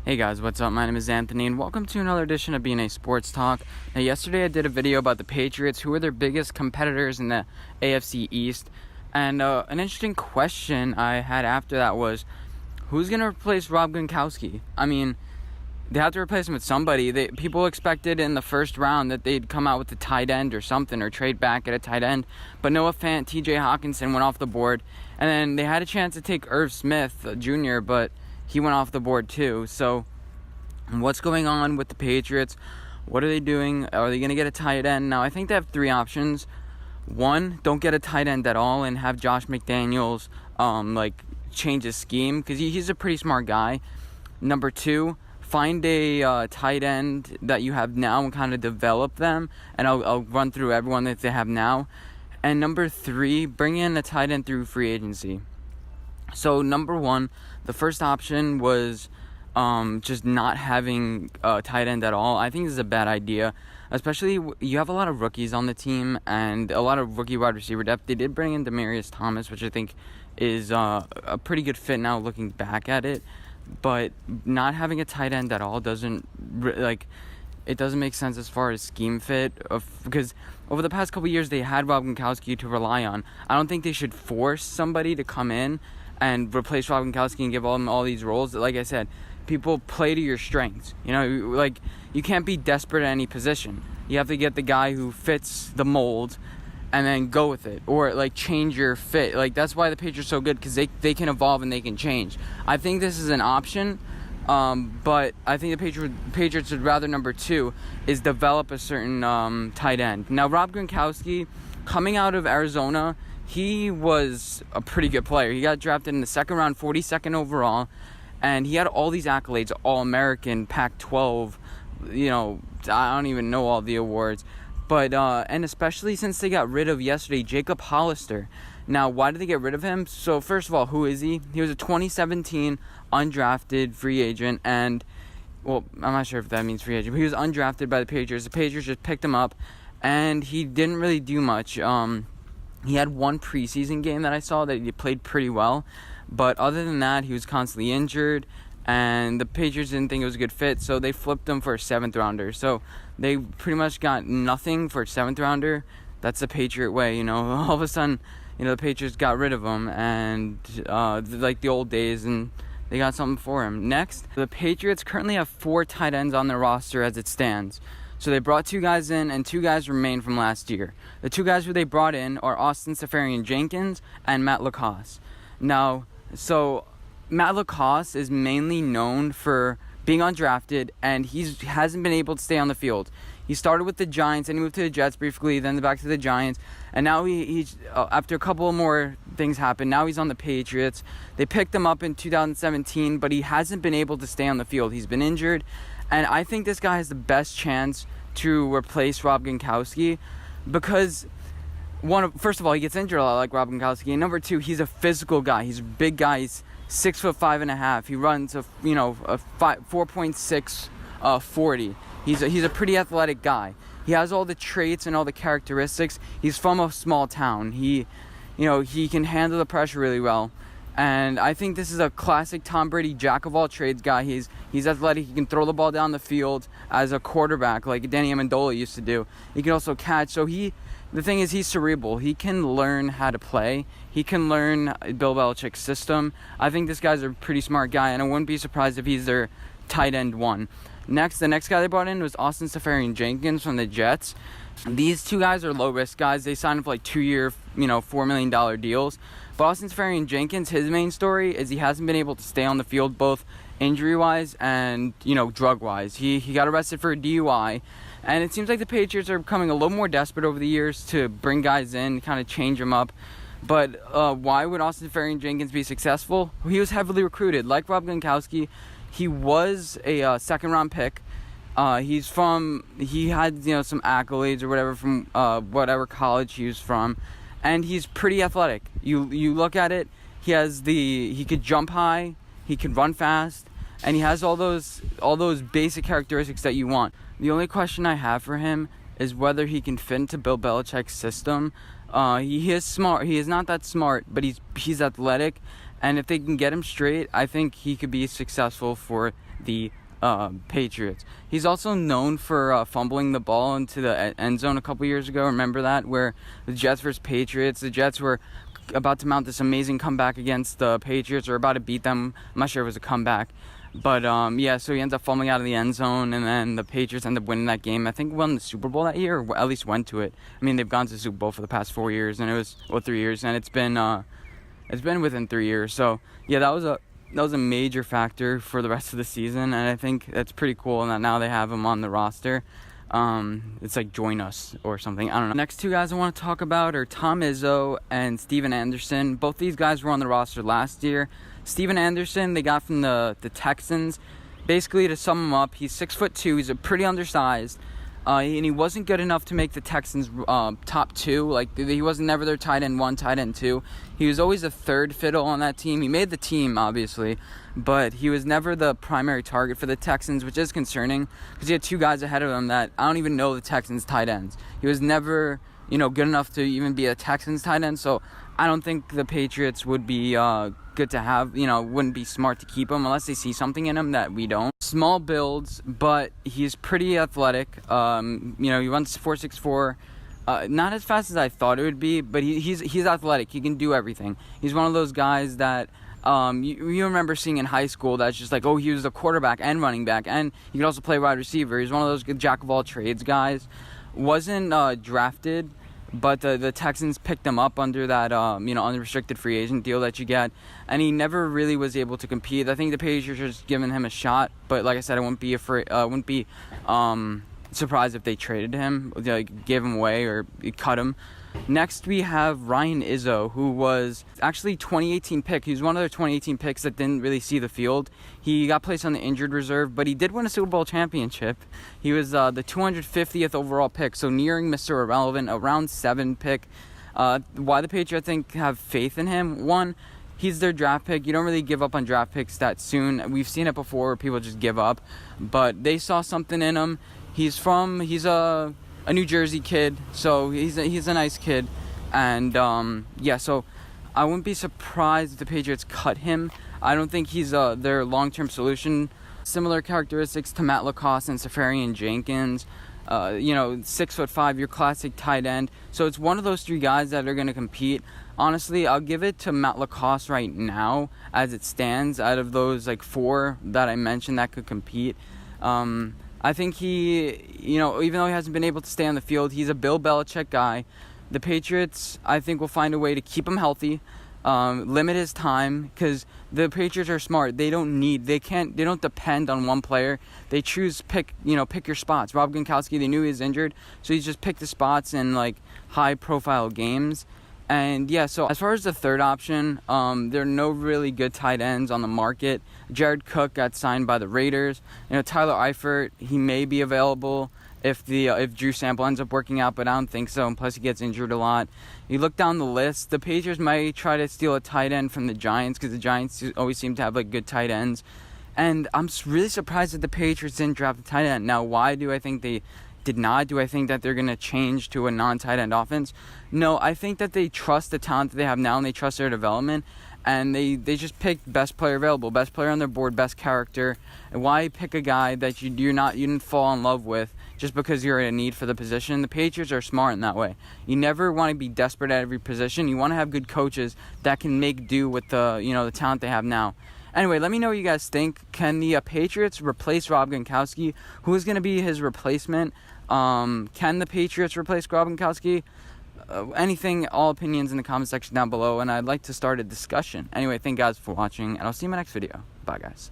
Hey guys, what's up? My name is Anthony and welcome to another edition of BnA Sports Talk. Now yesterday I did a video about the Patriots, who are their biggest competitors in the AFC East. And an interesting question I had after that was, who's going to replace Rob Gronkowski? I mean, they have to replace him with somebody. People expected in the first round that they'd come out with a tight end or something, or trade back at a tight end. But Noah Fant, TJ Hawkinson went off the board. And then they had a chance to take Irv Smith Jr., but he went off the board too. So what's going on with the Patriots? What are they doing? Are they going to get a tight end? Now, I think they have three options. One, don't get a tight end at all and have Josh McDaniels change his scheme, because he's a pretty smart guy. Number two, find a tight end that you have now and kind of develop them. And I'll run through everyone that they have now. And number three, bring in a tight end through free agency. So number one, the first option was just not having a tight end at all. I think this is a bad idea, especially you have a lot of rookies on the team and a lot of rookie wide receiver depth. They did bring in Demaryius Thomas, which I think is a pretty good fit now looking back at it. But not having a tight end at all doesn't make sense as far as scheme fit, because over the past couple years they had Rob Gronkowski to rely on. I don't think they should force somebody to come in and replace Rob Gronkowski and give them all these roles. Like I said, people play to your strengths. You can't be desperate at any position. You have to get the guy who fits the mold and then go with it, or change your fit. That's why the Patriots are so good, because they can evolve and they can change. I think this is an option, but I think the Patriots would rather number two is develop a certain tight end. Now, Rob Gronkowski, coming out of Arizona, he was a pretty good player. He got drafted in the second round, 42nd overall, and he had all these accolades: All-American, Pac-12, I don't even know all the awards. But, and especially since they got rid of yesterday Jacob Hollister. Now, why did they get rid of him? So, first of all, who is he? He was a 2017 undrafted free agent, and, well, I'm not sure if that means free agent, but he was undrafted by the Patriots. The Patriots just picked him up, and he didn't really do much. He had one preseason game that I saw that he played pretty well, but other than that, he was constantly injured, and the Patriots didn't think it was a good fit, so they flipped him for a 7th rounder. So they pretty much got nothing for a 7th rounder. That's the Patriot way, All of a sudden, the Patriots got rid of him, and like the old days, and they got something for him. Next, the Patriots currently have 4 tight ends on their roster as it stands. So they brought 2 guys in, and 2 guys remain from last year. The 2 guys who they brought in are Austin Seferian-Jenkins and Matt LaCosse. Now, so Matt LaCosse is mainly known for being undrafted, and he hasn't been able to stay on the field. He started with the Giants, and he moved to the Jets briefly, then back to the Giants, and now he's after a couple more things happened, now he's on the Patriots. They picked him up in 2017, but he hasn't been able to stay on the field. He's been injured, and I think this guy has the best chance to replace Rob Gronkowski, because first of all, he gets injured a lot like Rob Gronkowski, and number two, he's a physical guy. He's a big guy. He's 6'5.5". He runs a 4.6 40. He's a pretty athletic guy. He has all the traits and all the characteristics. He's from a small town. He can handle the pressure really well. And I think this is a classic Tom Brady jack of all trades guy. He's athletic. He can throw the ball down the field as a quarterback like Danny Amendola used to do. He can also catch. So the thing is, he's cerebral. He can learn how to play. He can learn Bill Belichick's system. I think this guy's a pretty smart guy, and I wouldn't be surprised if he's their tight end one. The next guy they brought in was Austin Seferian-Jenkins from the Jets. These 2 guys are low-risk guys. They signed up for 2-year, $4 million deals. But Austin Seferian-Jenkins, his main story is he hasn't been able to stay on the field, both injury-wise and, drug-wise. He got arrested for a DUI. And it seems like the Patriots are becoming a little more desperate over the years to bring guys in, kind of change them up. But why would Austin Seferian-Jenkins be successful? He was heavily recruited. Like Rob Gronkowski, he was a second-round pick. He had some accolades or whatever from whatever college he was from, and he's pretty athletic. You look at it, he could jump high, he could run fast, and he has all those basic characteristics that you want. The only question I have for him is whether he can fit into Bill Belichick's system. He is smart. He is not that smart, but he's athletic, And if they can get him straight, I think he could be successful for the Patriots. He's also known for fumbling the ball into the end zone a couple years ago. Remember that? Where the Jets versus Patriots, the Jets were about to mount this amazing comeback against the Patriots, or about to beat them. I'm not sure if it was a comeback. But, so he ends up fumbling out of the end zone, and then the Patriots end up winning that game. I think won the Super Bowl that year, or at least went to it. I mean, they've gone to the Super Bowl for the past 4 years, and it was, 3 years, and it's been within 3 years. So, yeah, that was a major factor for the rest of the season, and I think that's pretty cool, and that now they have him on the roster. It's like join us or something. I don't know. Next two guys I want to talk about are Tom Izzo and Steven Anderson. Both these guys were on the roster last year. Steven Anderson, they got from the Texans. Basically, to sum him up, he's 6'2". He's a pretty undersized. And he wasn't good enough to make the Texans top two. Like, he wasn't never their tight end 1, tight end 2. He was always a third fiddle on that team. He made the team, obviously, but he was never the primary target for the Texans, which is concerning because he had two guys ahead of him that I don't even know the Texans' tight ends. He was never, good enough to even be a Texans tight end, so I don't think the Patriots would be good to have, wouldn't be smart to keep him unless they see something in him that we don't. Small builds, but he's pretty athletic. He runs 4.64. Not as fast as I thought it would be, but he's athletic. He can do everything. He's one of those guys that you remember seeing in high school that's just like, he was a quarterback and running back, and he could also play wide receiver. He's one of those good jack-of-all-trades guys. Wasn't drafted, but the Texans picked him up under that, unrestricted free agent deal that you get, and he never really was able to compete. I think the Patriots are just giving him a shot, but like I said, I wouldn't be surprised if they traded him, gave him away or cut him. Next, we have Ryan Izzo, who was actually 2018 pick. He was one of their 2018 picks that didn't really see the field. He got placed on the injured reserve, but he did win a Super Bowl championship. He was the 250th overall pick, so nearing Mr. Irrelevant, a round 7 pick. Why the Patriots, I think, have faith in him? One, he's their draft pick. You don't really give up on draft picks that soon. We've seen it before where people just give up, but they saw something in him. He's a New Jersey kid, so he's a nice kid, and so I wouldn't be surprised if the Patriots cut him. I don't think he's their long-term solution. Similar characteristics to Matt LaCosse and Safarian Jenkins. 6'5", your classic tight end. So it's one of those three guys that are going to compete. Honestly, I'll give it to Matt LaCosse right now as it stands. Out of those 4 that I mentioned that could compete, I think he, even though he hasn't been able to stay on the field, he's a Bill Belichick guy. The Patriots, I think, will find a way to keep him healthy, limit his time, because the Patriots are smart. They don't depend on one player. They pick your spots. Rob Gronkowski, they knew he was injured, so he just picked the spots in high-profile games. And so as far as the third option, there are no really good tight ends on the market. Jared Cook got signed by the Raiders. Tyler Eifert, he may be available if Drew Sample ends up working out, but I don't think so. And plus, he gets injured a lot. You look down the list, the Patriots might try to steal a tight end from the Giants because the Giants always seem to have good tight ends. And I'm really surprised that the Patriots didn't draft a tight end. Now, why do I think they did not? Do I think that they're going to change to a non-tight end offense? No, I think that they trust the talent that they have now and they trust their development, and they just picked best player available, best player on their board, best character. And why pick a guy that you didn't fall in love with just because you're in a need for the position? The Patriots are smart in that way. You never want to be desperate at every position. You want to have good coaches that can make do with the talent they have now. Anyway, let me know what you guys think. Can the Patriots replace Rob Gronkowski? Who is going to be his replacement? Can the Patriots replace Rob Gronkowski? Anything, all opinions in the comment section down below, and I'd like to start a discussion. Anyway, thank you guys for watching, and I'll see you in my next video. Bye, guys.